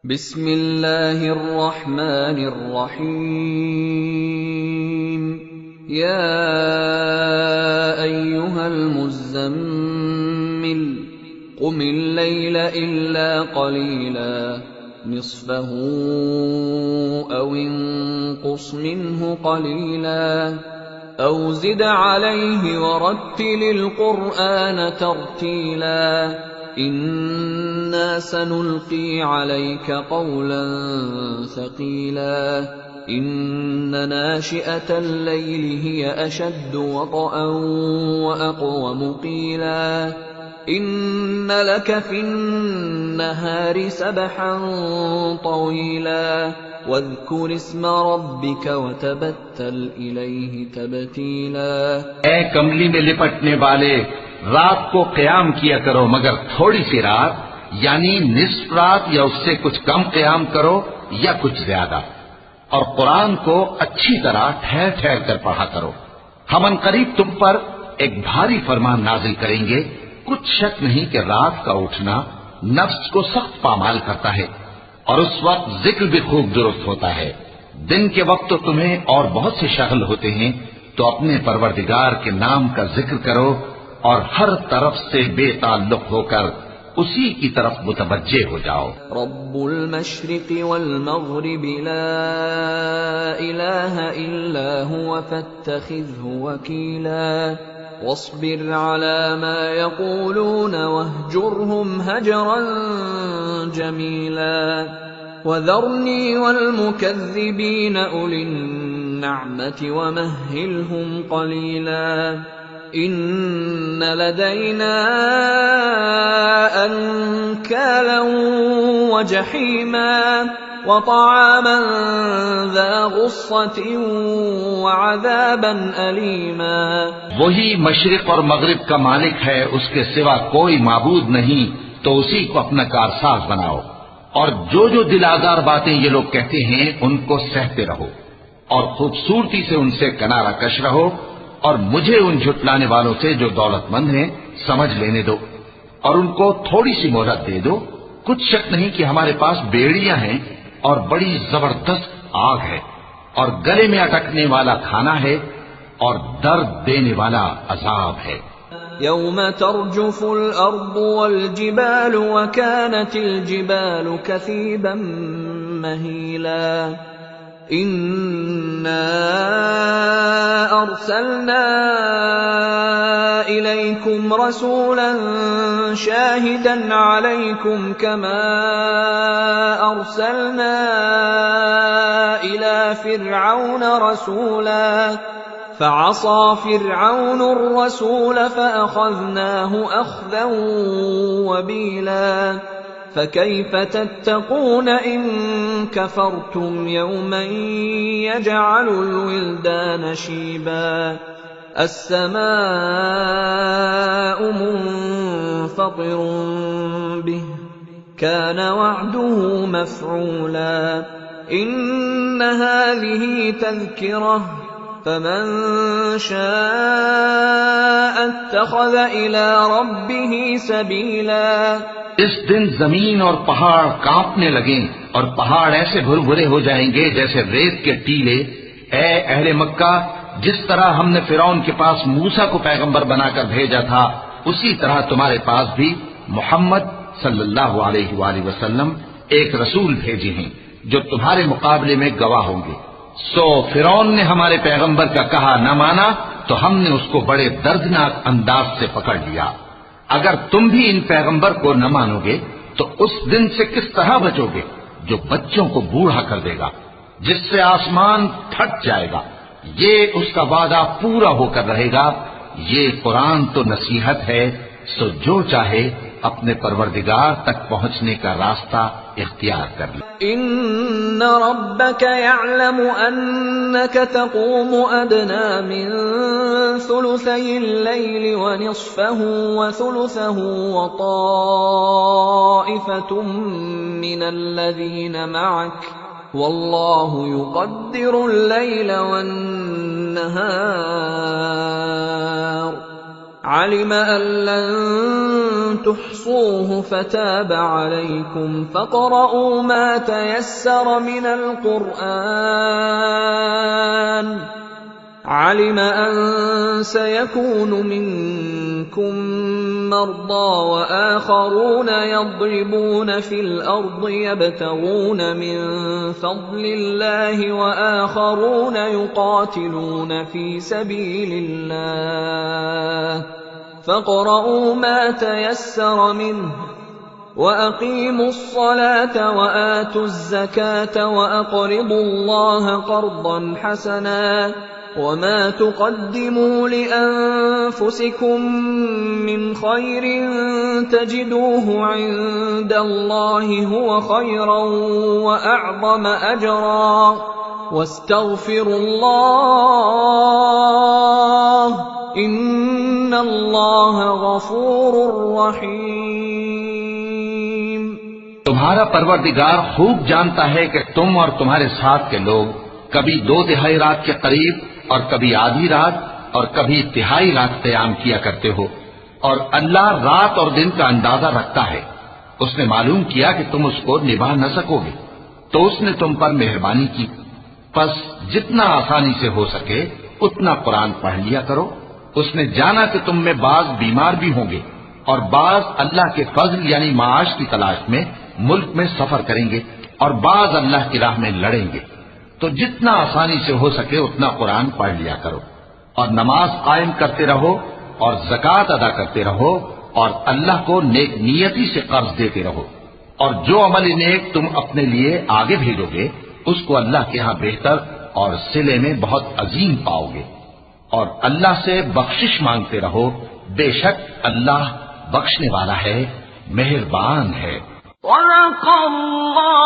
بسم اللہ الرحمن الرحیم یا ایہا المزمل قم اللیل الا قلیلا نصفہ او انقص منہ قلیلا او زد علیہ ورتل القرآن ترتیلا انا سنلقی علیک قولا ثقیلا ان ناشئة اللیل ہی اشد وطئا واقوم قیلا ان لک فی النہار سبحا طویلا واذکر اسم ربک وتبتل الیہ تبتیلا۔ اے کملی میں لپٹنے والے، رات کو قیام کیا کرو مگر تھوڑی سی رات، یعنی نصف رات یا اس سے کچھ کم قیام کرو یا کچھ زیادہ، اور قرآن کو اچھی طرح ٹھہر ٹھہر کر پڑھا کرو۔ ہم ان قریب تم پر ایک بھاری فرمان نازل کریں گے، کچھ شک نہیں کہ رات کا اٹھنا نفس کو سخت پامال کرتا ہے، اور اس وقت ذکر بھی خوب درست ہوتا ہے۔ دن کے وقت تو تمہیں اور بہت سے شغل ہوتے ہیں، تو اپنے پروردگار کے نام کا ذکر کرو اور ہر طرف سے بے تعلق ہو کر اسی کی طرف متوجہ ہو جاؤ۔ رب المشرق والمغرب لا الہ الا هو فاتخذه وکیلا واصبر على ما يقولون واهجرهم هجرا جميلا وذرني والمكذبين أولي النعمة ومهلهم قليلا إن لدينا أنكالا وجحيما وطعاما ذا غصة وعذابا أليما۔ وہی مشرق اور مغرب کا مالک ہے، اس کے سوا کوئی معبود نہیں، تو اسی کو اپنا کارساز بناؤ، اور جو دل آزار باتیں یہ لوگ کہتے ہیں ان کو سہتے رہو، اور خوبصورتی سے ان سے کنارہ کش رہو، اور مجھے ان جھٹلانے والوں سے جو دولت مند ہیں سمجھ لینے دو، اور ان کو تھوڑی سی مہلت دے دو۔ کچھ شک نہیں کہ ہمارے پاس بیڑیاں ہیں اور بڑی زبردست آگ ہے، اور گلے میں اٹکنے والا کھانا ہے، اور درد دینے والا عذاب ہے۔ یوم ترجف الارض والجبال وكانت الجبال كثيبا مهيلا انا ارسلنا اليكم رسولا شاهدا عليكم كما ارسلنا الى فرعون رسولا فعصى فرعون الرسول فأخذناه أخذا وبيلا فكيف تتقون إن كفرتم يوما يجعل الولدان شيبا السماء منفطر به كان وعده مفعولا إن هذه تذكرة فمن شاء اتخذ الى ربه سبیلا۔ اس دن زمین اور پہاڑ کانپنے لگیں، اور پہاڑ ایسے بھربھرے ہو جائیں گے جیسے ریت کے ٹیلے۔ اے اہل مکہ، جس طرح ہم نے فرعون کے پاس موسیٰ کو پیغمبر بنا کر بھیجا تھا، اسی طرح تمہارے پاس بھی محمد صلی اللہ علیہ وآلہ وسلم ایک رسول بھیجے ہیں جو تمہارے مقابلے میں گواہ ہوں گے۔ سو فرعون نے ہمارے پیغمبر کا کہا نہ مانا تو ہم نے اس کو بڑے دردناک انداز سے پکڑ لیا۔ اگر تم بھی ان پیغمبر کو نہ مانو گے تو اس دن سے کس طرح بچو گے جو بچوں کو بوڑھا کر دے گا، جس سے آسمان پھٹ جائے گا۔ یہ اس کا وعدہ پورا ہو کر رہے گا۔ یہ قرآن تو نصیحت ہے، سو جو چاہے اپنے پروردگار تک پہنچنے کا راستہ اختیار کر لے۔ ان ربک یعلم انک تقوم ادنی من ثلثی اللیل ونصفه وثلثه وطائفة من الذین معک واللہ یقدر اللیل والنہار علم ان لن تحصوه فتاب عليكم فاقرؤوا ما تيسر من القرآن علم أن سيكون منكم مرضى وآخرون يضربون في الأرض يبتغون من فضل الله وآخرون يقاتلون في سبيل الله فاقرؤوا ما تيسر منه وأقيموا الصلاة وآتوا الزكاة وأقرضوا الله قرضا حسنا وما تقدموا لأنفسكم من خير تجدوه عند الله هو خيرا وأعظم أجرا واستغفروا الله إن الله غفور رحيم. تمہارا پروردگار خوب جانتا ہے کہ تم اور تمہارے ساتھ کے لوگ کبھی 2/3 رات کے قریب اور کبھی آدھی رات اور کبھی تہائی رات قیام کیا کرتے ہو، اور اللہ رات اور دن کا اندازہ رکھتا ہے. اس نے معلوم کیا کہ تم اس کو نبھا نہ سکو گے تو اس نے تم پر مہربانی کی. پس جتنا آسانی سے ہو سکے اتنا قرآن پڑھ لیا کرو. اس نے جانا کہ تم میں بعض بیمار بھی ہوں گے اور بعض اللہ کے فضل یعنی معاش کی تلاش میں ملک میں سفر کریں گے اور بعض اللہ کی راہ میں لڑیں گے، تو جتنا آسانی سے ہو سکے اتنا قرآن پڑھ لیا کرو اور نماز قائم کرتے رہو اور زکوٰۃ ادا کرتے رہو اور اللہ کو نیک نیتی سے قرض دیتے رہو، اور جو عمل نیک تم اپنے لیے آگے بھیجو گے اس کو اللہ کے ہاں بہتر اور صلے میں بہت عظیم پاؤ گے. اور اللہ سے بخشش مانگتے رہو، بے شک اللہ بخشنے والا ہے، مہربان ہے. صدق اللہ